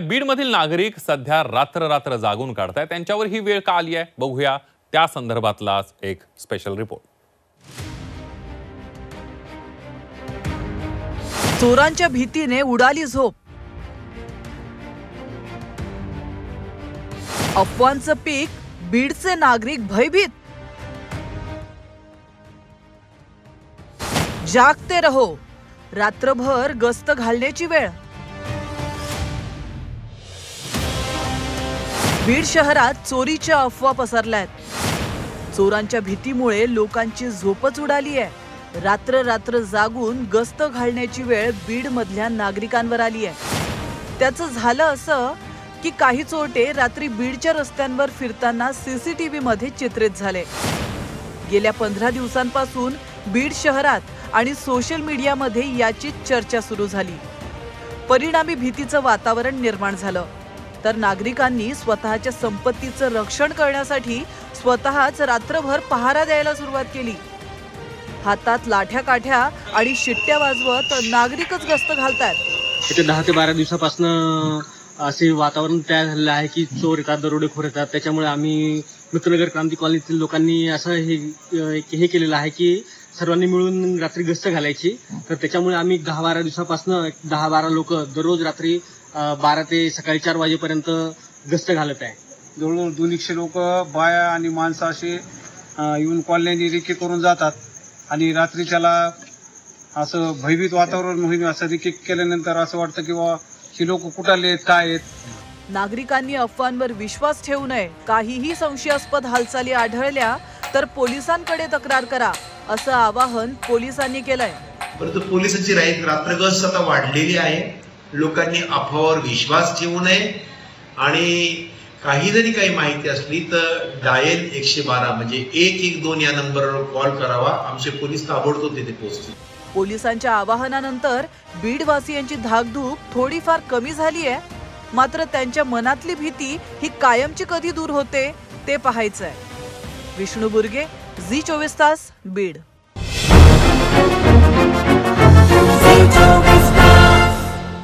बीडमधील नागरिक सध्या रात्र जागून काढतायत। त्यांच्यावर ही वेळ का आली आहे बघूया त्या संदर्भातलाच एक स्पेशल रिपोर्ट। चोरांच्या भीतीने उडाली झोप, अफवांचं पीक, बीडचे नागरिक भयभीत। जागते रहो, रात्रभर गस्त घालण्याची वेळ। बीड शहरात चोरीच्या अफवा पसरल्यात। चोरांच्या भीतीमुळे लोकांची झोपच उडाली आहे। रात्र जागून गस्त घालण्याची वेळ बीड मधल्या नागरिकांवर आली आहे। त्याचं झालं असं की काही चोरटे रात्री बीडच्या रस्त्यांवर फिरताना सीसीटीव्ही मध्ये चित्रित झाले। गेल्या 15 दिवसांपासून बीड शहरात आणि सोशल मीडियामध्ये याची चर्चा सुरू झाली। परिणामी भीतीचं वातावरण निर्माण झालं, तर नागरिकांनी स्वतःच्या संपत्तीचं रक्षण करण्यासाठी स्वतःच रात्रभर पहारा द्यायला सुरुवात केली। हातात लाठ्या काठ्या आणि शिट्ट्या वाजवत नागरिकच गस्त घालतात। इथे 10 ते 12 दिवसापासून असे वातावरण तयार झालेलं आहे की चोर येतात, दरोडेखोर येतात। त्याच्यामुळे आम्ही मित्रनगर क्रांती कॉलनीतील लोकांनी असं हे केलेलं आहे की सर्वांनी मिळून रात्री गस्त घालायची। तर त्याच्यामुळे आम्ही 10-12 दिवसापासून 10-12 लोक दररोज रात्री 12 ते सकाळी 4 वाजेपर्यंत गस्त घालत आहे। जवळजवळ 200 लोक बाया आणि माणसं असे येऊन कॉलनी रेकी करून जातात आणि रात्री त्याला असं भयभीत वातावरण होईल। असं रेकी केल्यानंतर असं वाटतं की ही लोक कुठाले आहेत, काय आहेत। नागरिकांनी अफवांवर विश्वास ठेवू नये। काहीही संशयास्पद हालचाली आढळल्या तर पोलिसांकडे तक्रार करा, असं आवाहन पोलिसांनी केलंय। परंतु पोलिसांची रात्रगस्त आता वाढलेली आहे। लोकांनी अफवावर विश्वास ठेवू नये आणि काही जरी काही माहिती असली तर डायल 112 म्हणजे 112 या नंबरवर कॉल करावा। आमचे पोलीस ताबडतोब तिथे पोहोचतील। पोलिसांच्या आवाहनानंतर बीडवासियांची धाकधूक थोडीफार कमी झाली आहे, मात्र त्यांच्या मनातली भीती ही कायमची कधी दूर होते ते पाहायचंय। विष्णू बुर्गे, झी 24 तास, बीड।